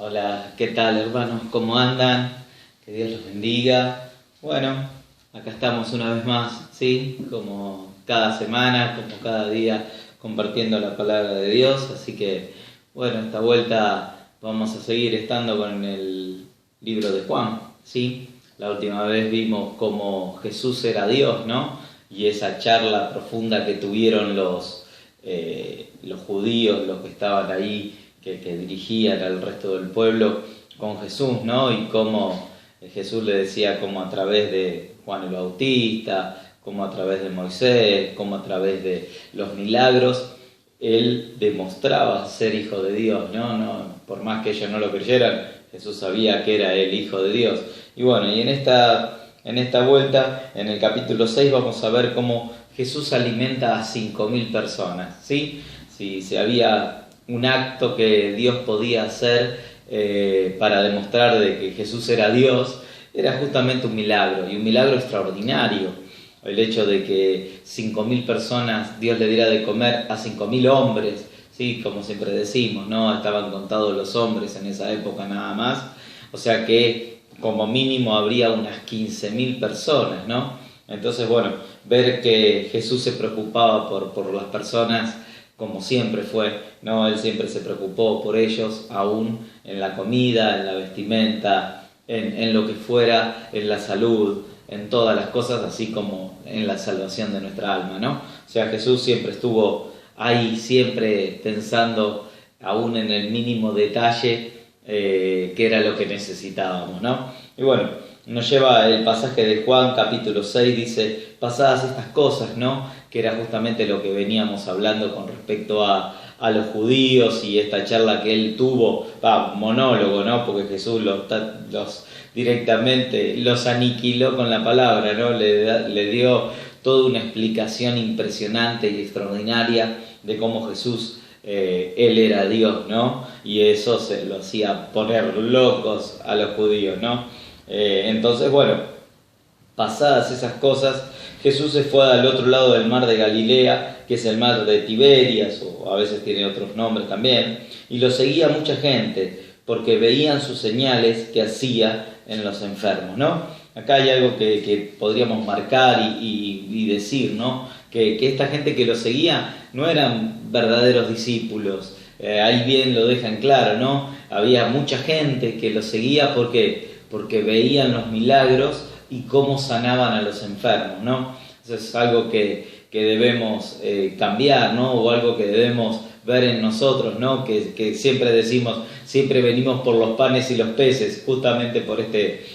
Hola, ¿qué tal, hermanos? ¿Cómo andan? Que Dios los bendiga. Bueno, acá estamos una vez más, ¿sí? Como cada semana, como cada día, compartiendo la palabra de Dios. Así que, bueno, esta vuelta vamos a seguir estando con el libro de Juan, ¿sí? La última vez vimos cómo Jesús era Dios, ¿no? Y esa charla profunda que tuvieron los judíos, los que estaban ahí, que dirigían al resto del pueblo con Jesús, ¿no? Y cómo Jesús le decía cómo a través de Juan el Bautista, cómo a través de Moisés, cómo a través de los milagros, él demostraba ser hijo de Dios, ¿no? Por más que ellos no lo creyeran, Jesús sabía que era el hijo de Dios. Y bueno, y en esta vuelta, en el capítulo 6, vamos a ver cómo Jesús alimenta a 5.000 personas, ¿sí? Si había un acto que Dios podía hacer para demostrar de que Jesús era Dios, era justamente un milagro, y un milagro extraordinario. El hecho de que 5.000 personas, Dios le diera de comer a 5.000 hombres, ¿sí? Como siempre decimos, ¿no? Estaban contados los hombres en esa época nada más, o sea que como mínimo habría unas 15.000 personas, ¿no? Entonces, bueno, ver que Jesús se preocupaba por las personas, como siempre fue, ¿no? Él siempre se preocupó por ellos, aún en la comida, en la vestimenta, en lo que fuera, en la salud, en todas las cosas, así como en la salvación de nuestra alma, ¿no? O sea, Jesús siempre estuvo ahí, siempre pensando, aún en el mínimo detalle, que era lo que necesitábamos, ¿no? Y bueno, nos lleva el pasaje de Juan, capítulo 6, dice, pasadas estas cosas, ¿no? Que era justamente lo que veníamos hablando con respecto a los judíos y esta charla que él tuvo, monólogo, ¿no? Porque Jesús directamente los aniquiló con la palabra, ¿no? Le dio toda una explicación impresionante y extraordinaria de cómo Jesús, él era Dios, ¿no? Y eso se lo hacía poner locos a los judíos, ¿no? Entonces, bueno, pasadas esas cosas, Jesús se fue al otro lado del mar de Galilea, que es el mar de Tiberias, o a veces tiene otros nombres también, y lo seguía mucha gente, porque veían sus señales que hacía en los enfermos, ¿no? Acá hay algo que podríamos marcar y decir, ¿no? Que esta gente que lo seguía no eran verdaderos discípulos, ahí bien lo dejan claro, ¿no? Había mucha gente que lo seguía porque veían los milagros y cómo sanaban a los enfermos, ¿no? Eso es algo que debemos cambiar, ¿no? O algo que debemos ver en nosotros, ¿no? Que siempre decimos, siempre venimos por los panes y los peces, justamente por este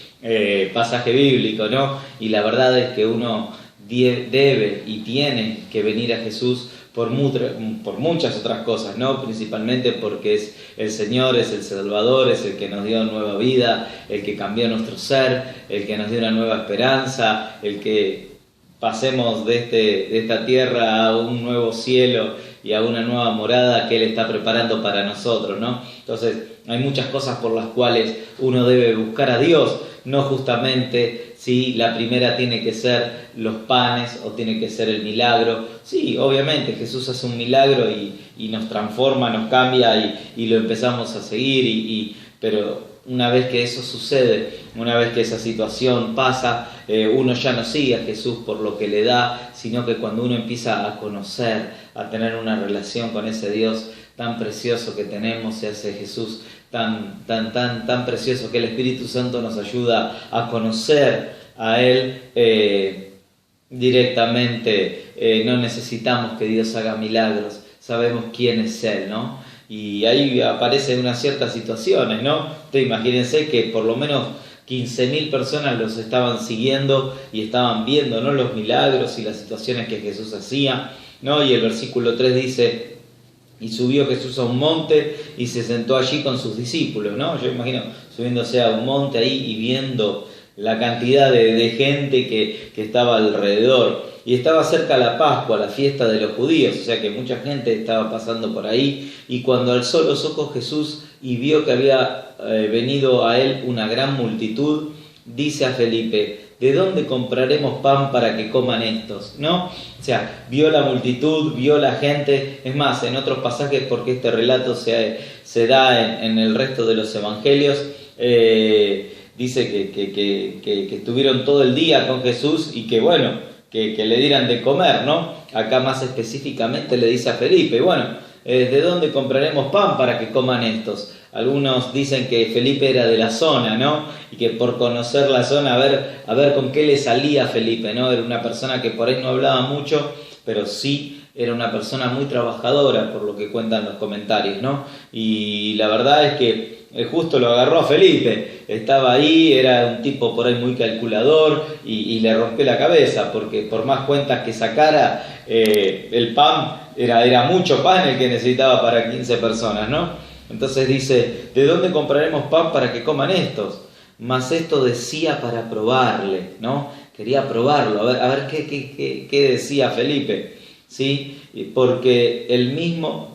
pasaje bíblico, ¿no? Y la verdad es que uno debe y tiene que venir a Jesús por muchas otras cosas, ¿no? Principalmente porque es el Señor, es el Salvador, es el que nos dio nueva vida, el que cambió nuestro ser, el que nos dio una nueva esperanza, el que pasemos de esta tierra a un nuevo cielo y a una nueva morada que Él está preparando para nosotros, ¿no? Entonces, hay muchas cosas por las cuales uno debe buscar a Dios, no justamente si la primera tiene que ser los panes o tiene que ser el milagro. Sí, obviamente Jesús hace un milagro y nos transforma, nos cambia y lo empezamos a seguir, pero una vez que eso sucede, una vez que esa situación pasa, uno ya no sigue a Jesús por lo que le da, sino que cuando uno empieza a conocer, a tener una relación con ese Dios tan precioso que tenemos, se hace Jesús tan precioso que el Espíritu Santo nos ayuda a conocer a Él directamente. No necesitamos que Dios haga milagros, sabemos quién es Él, ¿no? Y ahí aparecen unas ciertas situaciones, ¿no? Ustedes imagínense que por lo menos 15.000 personas los estaban siguiendo y estaban viendo, ¿no? Los milagros y las situaciones que Jesús hacía, ¿no? Y el versículo 3 dice, y subió Jesús a un monte y se sentó allí con sus discípulos, ¿no? Yo imagino subiéndose a un monte ahí y viendo la cantidad de gente que estaba alrededor. Y estaba cerca la Pascua, la fiesta de los judíos, o sea que mucha gente estaba pasando por ahí. Y cuando alzó los ojos Jesús y vio que había venido a él una gran multitud, dice a Felipe: ¿de dónde compraremos pan para que coman estos? ¿No? O sea, vio la multitud, vio la gente. Es más, en otros pasajes, porque este relato se da en el resto de los evangelios, dice que estuvieron todo el día con Jesús y que bueno, que le dieran de comer, ¿no? Acá más específicamente le dice a Felipe, bueno, ¿de dónde compraremos pan para que coman estos? Algunos dicen que Felipe era de la zona, ¿no? Y que por conocer la zona, a ver con qué le salía a Felipe, ¿no? Era una persona que por ahí no hablaba mucho, pero sí era una persona muy trabajadora, por lo que cuentan los comentarios, ¿no? Y la verdad es que justo lo agarró a Felipe, estaba ahí, era un tipo por ahí muy calculador y le rompió la cabeza, porque por más cuentas que sacara, el pan era mucho pan el que necesitaba para 15 personas, ¿no? Entonces dice, ¿de dónde compraremos pan para que coman estos? Mas esto decía para probarle, ¿no? Quería probarlo, a ver qué decía Felipe, ¿sí? Porque él mismo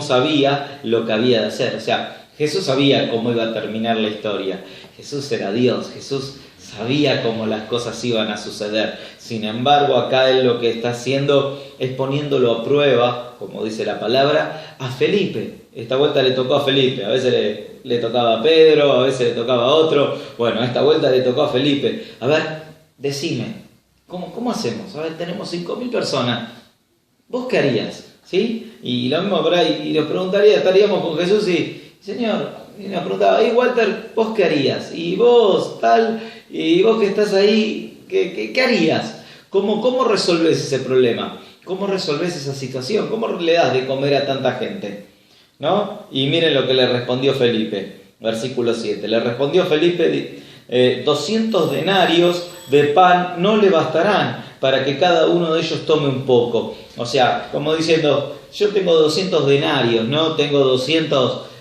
sabía lo que había de hacer. O sea, Jesús sabía cómo iba a terminar la historia. Jesús era Dios, Jesús sabía cómo las cosas iban a suceder. Sin embargo, acá él lo que está haciendo es poniéndolo a prueba, como dice la palabra, a Felipe. Esta vuelta le tocó a Felipe, a veces le tocaba a Pedro, a veces le tocaba a otro. Bueno, esta vuelta le tocó a Felipe. A ver, decime, ¿cómo hacemos? A ver, tenemos 5.000 personas. ¿Vos qué harías? ¿Sí? Y lo mismo por ahí, y nos preguntaría, estaríamos con Jesús y, Señor, y nos preguntaba, hey Walter, ¿vos qué harías? Y vos, tal, y vos que estás ahí, ¿qué harías? ¿Cómo resolvés ese problema? ¿Cómo resolvés esa situación? ¿Cómo le das de comer a tanta gente? ¿No? Y miren lo que le respondió Felipe, versículo 7. Le respondió Felipe, 200 denarios de pan no le bastarán para que cada uno de ellos tome un poco. O sea, como diciendo, yo tengo 200 denarios, ¿no? Tengo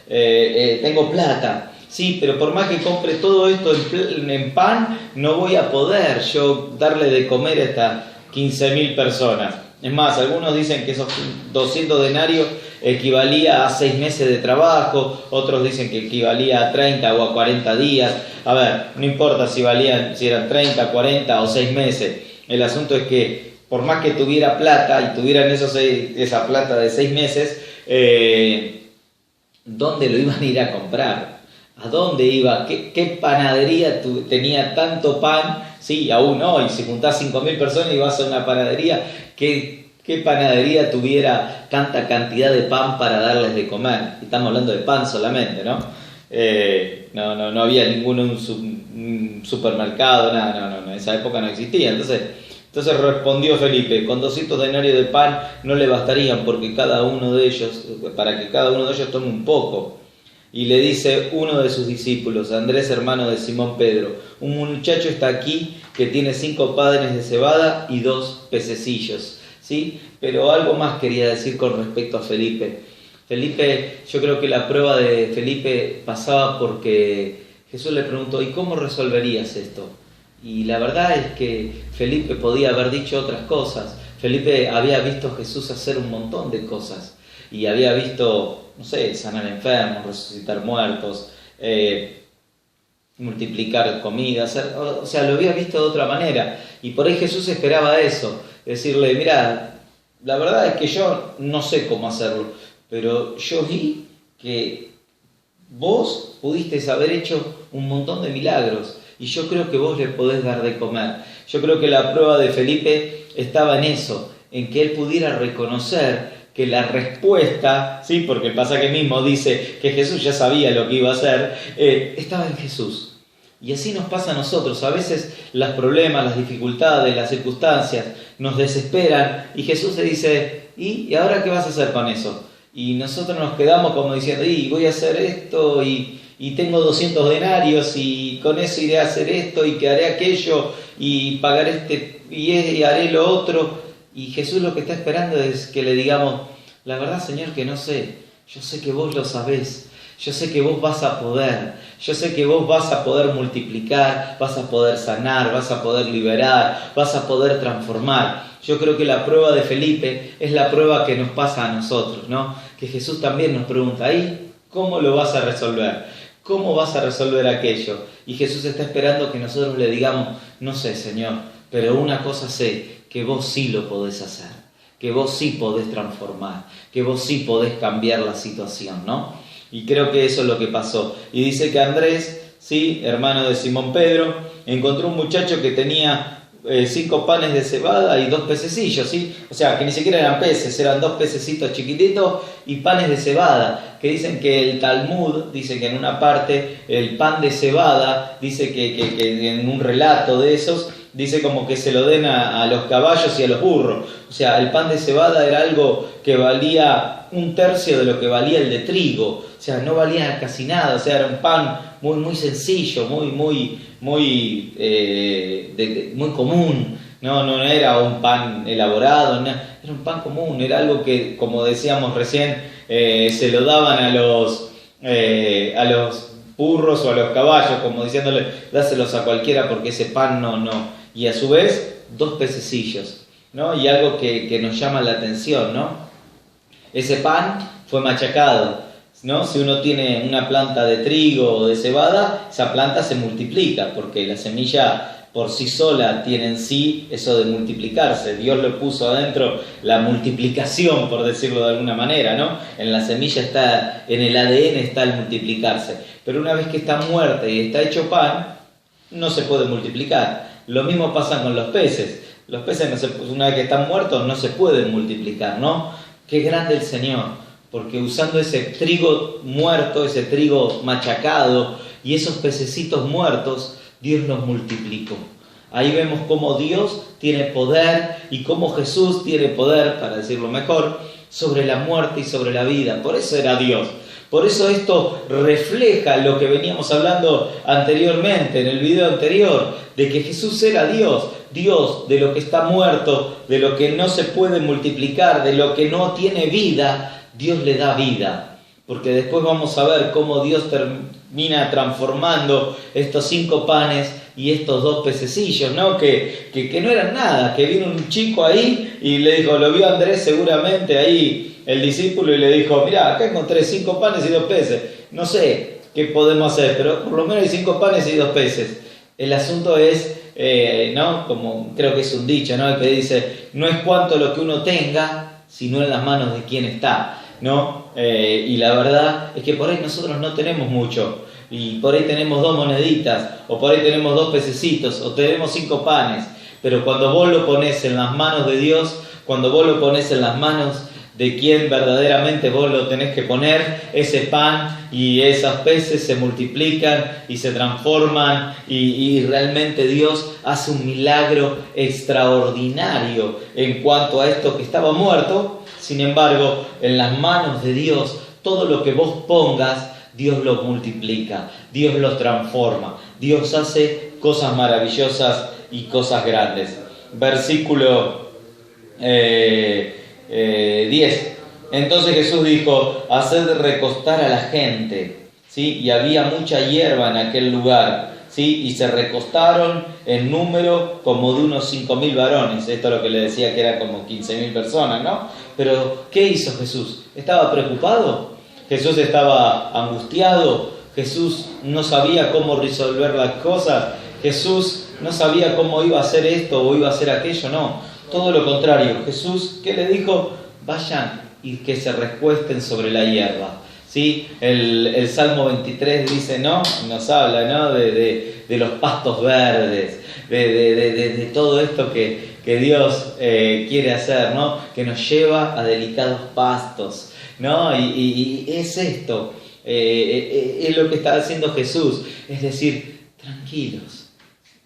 tengo plata, sí, pero por más que compre todo esto en pan, no voy a poder yo darle de comer a estas 15.000 personas. Es más, algunos dicen que esos 200 denarios equivalía a 6 meses de trabajo, otros dicen que equivalía a 30 o a 40 días. A ver, no importa si eran 30, 40 o 6 meses. El asunto es que por más que tuviera plata y tuvieran esa plata de 6 meses, ¿dónde lo iban a ir a comprar? ¿A dónde iba? ¿Qué panadería tenía tanto pan? Sí, aún hoy, si juntás 5.000 personas y vas a una panadería, ¿qué panadería tuviera tanta cantidad de pan para darles de comer? Estamos hablando de pan solamente, ¿no? No había ningún supermercado, nada, no, en esa época no existía. Entonces respondió Felipe, con 200 denarios de pan no le bastarían para que cada uno de ellos tome un poco. Y le dice uno de sus discípulos, Andrés, hermano de Simón Pedro, un muchacho está aquí que tiene 5 panes de cebada y 2 pececillos, ¿sí? Pero algo más quería decir con respecto a Felipe. Yo creo que la prueba de Felipe pasaba porque Jesús le preguntó, ¿y cómo resolverías esto? Y la verdad es que Felipe podía haber dicho otras cosas. Felipe había visto a Jesús hacer un montón de cosas y había visto, no sé, sanar enfermos, resucitar muertos, multiplicar comida, o sea, lo había visto de otra manera. Y por ahí Jesús esperaba eso, decirle, mira, la verdad es que yo no sé cómo hacerlo, pero yo vi que vos pudiste haber hecho un montón de milagros y yo creo que vos le podés dar de comer. Yo creo que la prueba de Felipe estaba en eso, en que él pudiera reconocer que la respuesta, ¿sí? Porque el pasaje mismo dice que Jesús ya sabía lo que iba a hacer, estaba en Jesús. Y así nos pasa a nosotros. A veces los problemas, las dificultades, las circunstancias nos desesperan y Jesús te dice, ¿y ahora qué vas a hacer con eso? Y nosotros nos quedamos como diciendo, voy a hacer esto y tengo 200 denarios y con eso iré a hacer esto y que haré aquello y pagaré y haré lo otro. Y Jesús lo que está esperando es que le digamos, la verdad, Señor, que no sé, yo sé que vos lo sabés, yo sé que vos vas a poder, yo sé que vos vas a poder multiplicar, vas a poder sanar, vas a poder liberar, vas a poder transformar. Yo creo que la prueba de Felipe es la prueba que nos pasa a nosotros, ¿no? Que Jesús también nos pregunta, ¿y cómo lo vas a resolver? ¿Cómo vas a resolver aquello? Y Jesús está esperando que nosotros le digamos, no sé, Señor, pero una cosa sé, que vos sí lo podés hacer, que vos sí podés transformar, que vos sí podés cambiar la situación, ¿no? Y creo que eso es lo que pasó. Y dice que Andrés, ¿sí?, hermano de Simón Pedro, encontró un muchacho que tenía 5 panes de cebada y 2 pececillos, ¿sí? O sea, que ni siquiera eran peces, eran 2 pececitos chiquititos y panes de cebada, que dicen que el Talmud, dice que en una parte el pan de cebada, dice que en un relato de esos, dice como que se lo den a los caballos y a los burros. O sea, el pan de cebada era algo que valía 1/3 de lo que valía el de trigo. O sea, no valía casi nada. O sea, era un pan muy, muy sencillo, muy común. No era un pan elaborado, no, era un pan común. Era algo que, como decíamos recién, se lo daban a los burros o a los caballos, como diciéndole, dáselos a cualquiera porque ese pan no. Y a su vez, 2 pececillos, ¿no? Y algo que nos llama la atención, ¿no? Ese pan fue machacado, ¿no? Si uno tiene una planta de trigo o de cebada, esa planta se multiplica, porque la semilla por sí sola tiene en sí eso de multiplicarse. Dios le puso adentro la multiplicación, por decirlo de alguna manera, ¿no? En la semilla está, en el ADN está el multiplicarse. Pero una vez que está muerta y está hecho pan, no se puede multiplicar. Lo mismo pasa con los peces. Los peces, una vez que están muertos, no se pueden multiplicar, ¿no? Qué grande el Señor, porque usando ese trigo muerto, ese trigo machacado y esos pececitos muertos, Dios los multiplicó. Ahí vemos cómo Dios tiene poder y cómo Jesús tiene poder, para decirlo mejor, sobre la muerte y sobre la vida. Por eso era Dios. Por eso esto refleja lo que veníamos hablando anteriormente, en el video anterior, de que Jesús era Dios, Dios de lo que está muerto, de lo que no se puede multiplicar, de lo que no tiene vida, Dios le da vida. Porque después vamos a ver cómo Dios termina transformando estos 5 panes y estos 2 pececillos, ¿no? Que no eran nada, que vino un chico ahí y le dijo, lo vio Andrés seguramente ahí, el discípulo, y le dijo, mirá, acá encontré 5 panes y 2 peces. No sé qué podemos hacer, pero por lo menos hay 5 panes y 2 peces. El asunto es, ¿no? Como creo que es un dicho, ¿no? Que dice, no es cuánto lo que uno tenga, sino en las manos de quién está, ¿no? Y la verdad es que por ahí nosotros no tenemos mucho. Y por ahí tenemos 2 moneditas, o por ahí tenemos 2 pececitos, o tenemos 5 panes. Pero cuando vos lo pones en las manos de Dios, cuando vos lo pones en las manos de quien verdaderamente vos lo tenés que poner, ese pan y esos peces se multiplican y se transforman y realmente Dios hace un milagro extraordinario en cuanto a esto que estaba muerto. Sin embargo, en las manos de Dios, todo lo que vos pongas, Dios lo multiplica, Dios lo transforma, Dios hace cosas maravillosas y cosas grandes. Versículo 10. Entonces Jesús dijo, haced recostar a la gente, ¿sí? Y había mucha hierba en aquel lugar, ¿sí? Y se recostaron en número como de unos 5.000 varones. Esto es lo que le decía, que era como 15.000 personas, ¿no? Pero ¿qué hizo Jesús? ¿Estaba preocupado? Jesús estaba angustiado. Jesús no sabía cómo resolver las cosas. Jesús no sabía cómo iba a hacer esto o iba a hacer aquello. No, todo lo contrario. Jesús, ¿qué le dijo? Vayan y que se recuesten sobre la hierba, ¿sí? El Salmo 23 dice, ¿no? Nos habla, ¿no? De los pastos verdes, de todo esto que Dios quiere hacer, ¿no? Que nos lleva a delicados pastos, ¿no? Y es esto, es lo que está haciendo Jesús, es decir, tranquilos,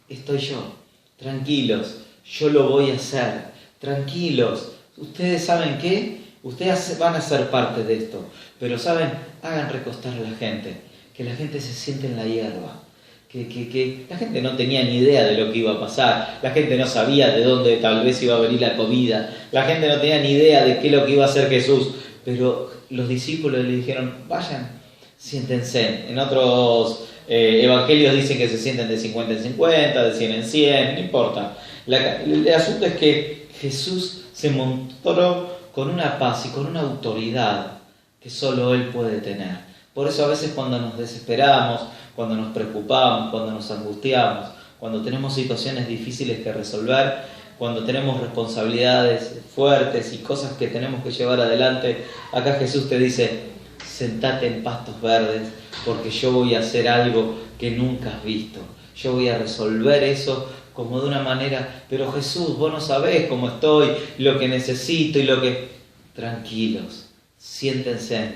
estoy yo, tranquilos, yo lo voy a hacer, tranquilos. Ustedes saben qué, ustedes van a ser parte de esto, pero saben, hagan recostar a la gente, que la gente se siente en la hierba, que la gente no tenía ni idea de lo que iba a pasar, la gente no sabía de dónde tal vez iba a venir la comida, la gente no tenía ni idea de qué es lo que iba a hacer Jesús, pero los discípulos le dijeron, vayan, siéntense. En otros evangelios dicen que se sienten de 50 en 50, de 100 en 100, no importa. El asunto es que Jesús se mostró con una paz y con una autoridad que solo Él puede tener. Por eso a veces cuando nos desesperamos, cuando nos preocupamos, cuando nos angustiamos, cuando tenemos situaciones difíciles que resolver, cuando tenemos responsabilidades fuertes y cosas que tenemos que llevar adelante, acá Jesús te dice, sentate en pastos verdes porque yo voy a hacer algo que nunca has visto. Yo voy a resolver eso como de una manera, pero Jesús, vos no sabés cómo estoy, lo que necesito y lo que... Tranquilos, siéntense,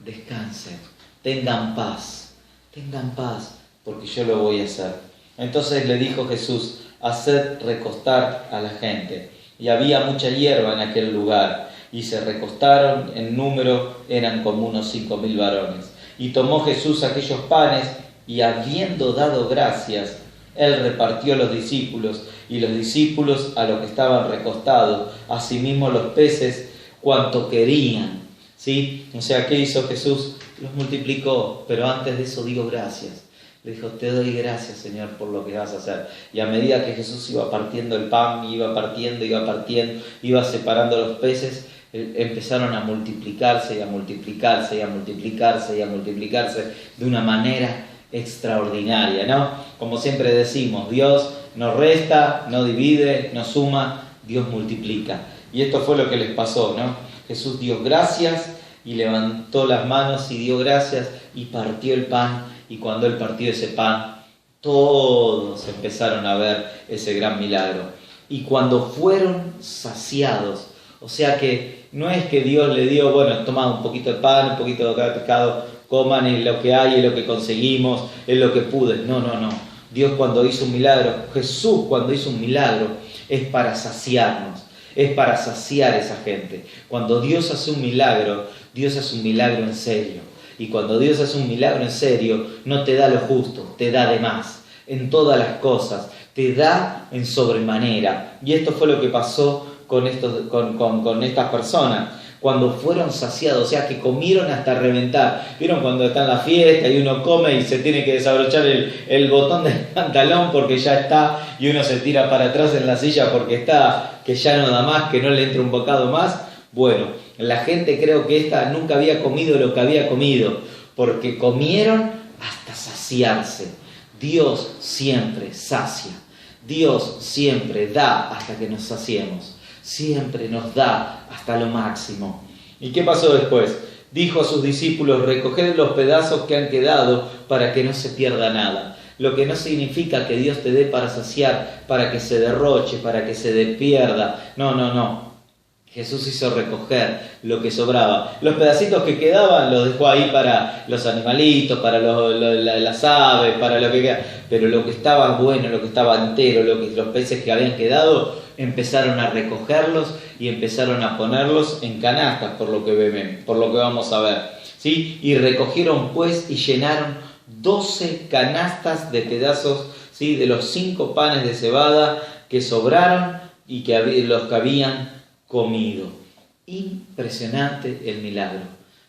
descansen, tengan paz, porque yo lo voy a hacer. Entonces le dijo Jesús, haced recostar a la gente. Y había mucha hierba en aquel lugar, y se recostaron, en número eran como unos 5.000 varones. Y tomó Jesús aquellos panes, y habiendo dado gracias, él repartió a los discípulos, y los discípulos a los que estaban recostados, asimismo los peces, cuanto querían. ¿Sí? O sea, ¿qué hizo Jesús? Los multiplicó, pero antes de eso digo gracias. Le dijo, te doy gracias, Señor, por lo que vas a hacer. Y a medida que Jesús iba partiendo el pan, iba partiendo, iba separando los peces, empezaron a multiplicarse y a multiplicarse y a multiplicarse y a multiplicarse de una manera extraordinaria, ¿no? Como siempre decimos, Dios no resta, no divide, no suma, Dios multiplica. Y esto fue lo que les pasó, ¿no? Jesús dio gracias y levantó las manos y dio gracias y partió el pan. Y cuando él partió ese pan, todos empezaron a ver ese gran milagro. Y cuando fueron saciados, o sea que no es que Dios le dio, bueno, toma un poquito de pan, un poquito de pescado, coman, es lo que hay, es lo que conseguimos, es lo que pude. No. Dios cuando hizo un milagro, Jesús cuando hizo un milagro, es para saciarnos, es para saciar a esa gente. Cuando Dios hace un milagro en serio. Y cuando Dios hace un milagro en serio, no te da lo justo, te da de más. En todas las cosas, te da en sobremanera. Y esto fue lo que pasó con estas personas. Cuando fueron saciados, o sea que comieron hasta reventar. ¿Vieron cuando está en la fiesta y uno come y se tiene que desabrochar el botón del pantalón porque ya está, y uno se tira para atrás en la silla porque está, que ya no da más, que no le entra un bocado más? Bueno, la gente creo que esta nunca había comido lo que había comido, porque comieron hasta saciarse. Dios siempre sacia, Dios siempre da hasta que nos saciemos, siempre nos da hasta lo máximo. ¿Y qué pasó después? Dijo a sus discípulos, recoged los pedazos que han quedado para que no se pierda nada. Lo que no significa que Dios te dé para saciar, para que se derroche, para que se pierda. No. Jesús hizo recoger lo que sobraba. Los pedacitos que quedaban los dejó ahí para los animalitos, para las aves, para lo que queda. Pero lo que estaba bueno, lo que estaba entero, los peces que habían quedado, empezaron a recogerlos y empezaron a ponerlos en canastas, por lo que vamos a ver. ¿Sí? Y recogieron pues y llenaron 12 canastas de pedazos, ¿sí? De los 5 panes de cebada que sobraron y los que habían comido. Impresionante el milagro.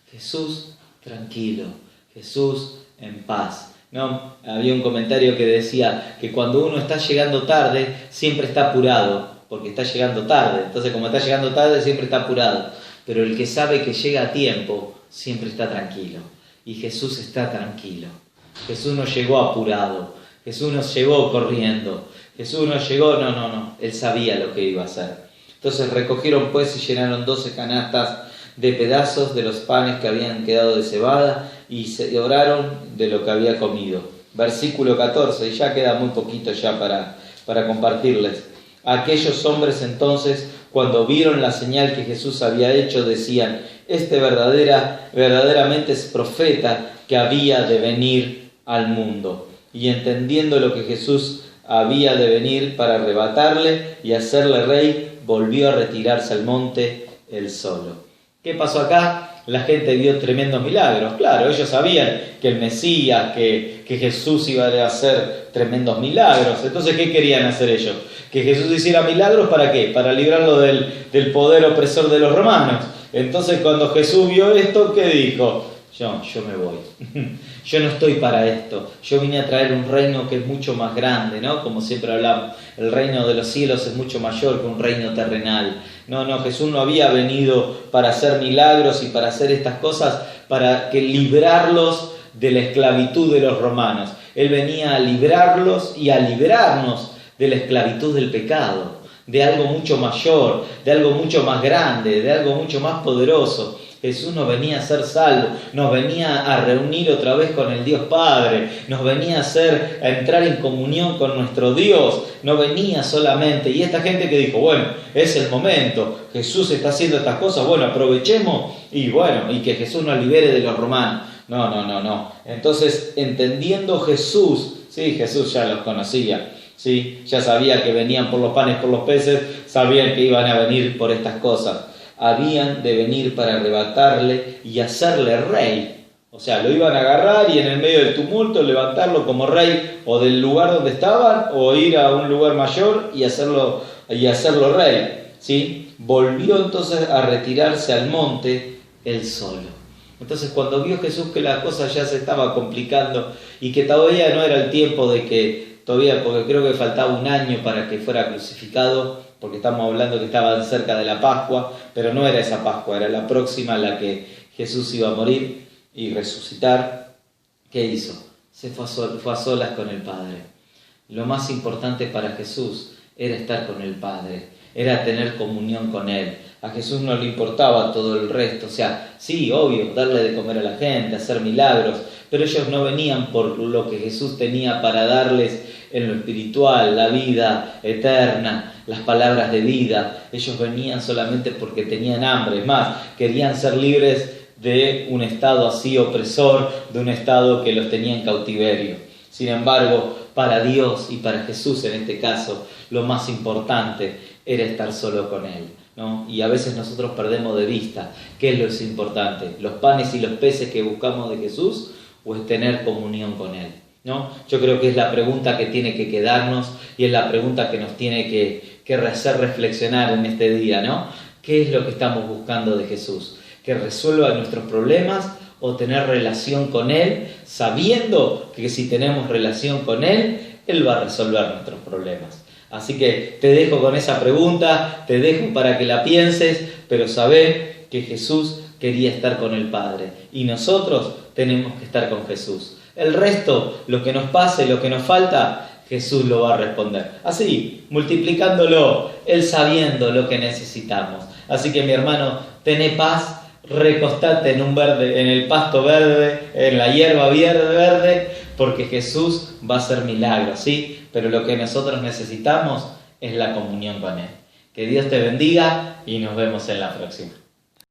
Jesús tranquilo, Jesús en paz. ¿No? Había un comentario que decía que cuando uno está llegando tarde, siempre está apurado, porque está llegando tarde. Entonces, como está llegando tarde, siempre está apurado. Pero el que sabe que llega a tiempo, siempre está tranquilo. Y Jesús está tranquilo. Jesús no llegó apurado, Jesús no llegó corriendo, Jesús no llegó, no. Él sabía lo que iba a hacer. Entonces recogieron pues y llenaron 12 canastas de pedazos de los panes que habían quedado de cebada y se oraron de lo que había comido. Versículo 14, y ya queda muy poquito ya para compartirles. Aquellos hombres entonces, cuando vieron la señal que Jesús había hecho, decían, verdaderamente es profeta que había de venir al mundo. Y entendiendo lo que Jesús había de venir para arrebatarle y hacerle rey, volvió a retirarse al monte él solo. ¿Qué pasó acá? La gente vio tremendos milagros. Claro, ellos sabían que el Mesías, que Jesús iba a hacer tremendos milagros. Entonces, ¿qué querían hacer ellos? Que Jesús hiciera milagros, ¿para qué? Para librarlo del poder opresor de los romanos. Entonces, cuando Jesús vio esto, ¿qué dijo? Yo me voy. Yo no estoy para esto. Yo vine a traer un reino que es mucho más grande, ¿no? Como siempre hablamos, el reino de los cielos es mucho mayor que un reino terrenal. No, Jesús no había venido para hacer milagros y para hacer estas cosas para que librarlos de la esclavitud de los romanos. Él venía a librarlos y a liberarnos de la esclavitud del pecado, de algo mucho mayor, de algo mucho más grande, de algo mucho más poderoso. Jesús nos venía a hacer salvos, nos venía a reunir otra vez con el Dios Padre, nos venía a entrar en comunión con nuestro Dios, no venía solamente. Y esta gente que dijo, bueno, es el momento, Jesús está haciendo estas cosas, bueno, aprovechemos y que Jesús nos libere de los romanos. No. Entonces, entendiendo Jesús, sí, Jesús ya los conocía, sí, ya sabía que venían por los panes, por los peces, sabían que iban a venir por estas cosas. Habían de venir para arrebatarle y hacerle rey. O sea, lo iban a agarrar y en el medio del tumulto levantarlo como rey, o del lugar donde estaban, o ir a un lugar mayor y hacerlo rey, ¿sí? Volvió entonces a retirarse al monte él solo. Entonces, cuando vio Jesús que la cosa ya se estaba complicando y que todavía no era el tiempo de que, porque creo que faltaba un año para que fuera crucificado, porque estamos hablando que estaban cerca de la Pascua, pero no era esa Pascua, era la próxima en la que Jesús iba a morir y resucitar. ¿Qué hizo? Se fue a solas con el Padre. Lo más importante para Jesús era estar con el Padre, era tener comunión con Él. A Jesús no le importaba todo el resto, o sea, sí, obvio, darle de comer a la gente, hacer milagros, pero ellos no venían por lo que Jesús tenía para darles en lo espiritual, la vida eterna, las palabras de vida. Ellos venían solamente porque tenían hambre, es más, querían ser libres de un estado así opresor, de un estado que los tenía en cautiverio. Sin embargo, para Dios y para Jesús en este caso, lo más importante era estar solo con Él, ¿no? Y a veces nosotros perdemos de vista qué es lo importante, los panes y los peces que buscamos de Jesús o es tener comunión con Él, ¿no? Yo creo que es la pregunta que tiene que quedarnos y es la pregunta que nos tiene que hacer reflexionar en este día, ¿no? ¿Qué es lo que estamos buscando de Jesús? ¿Que resuelva nuestros problemas o tener relación con Él, sabiendo que si tenemos relación con Él, Él va a resolver nuestros problemas? Así que te dejo con esa pregunta, te dejo para que la pienses, pero sabé que Jesús quería estar con el Padre y nosotros tenemos que estar con Jesús. El resto, lo que nos pase, lo que nos falta, Jesús lo va a responder. Así, multiplicándolo, Él sabiendo lo que necesitamos. Así que mi hermano, tené paz, recostate en el pasto verde, en la hierba verde, porque Jesús va a hacer milagros, ¿sí? Pero lo que nosotros necesitamos es la comunión con Él. Que Dios te bendiga y nos vemos en la próxima.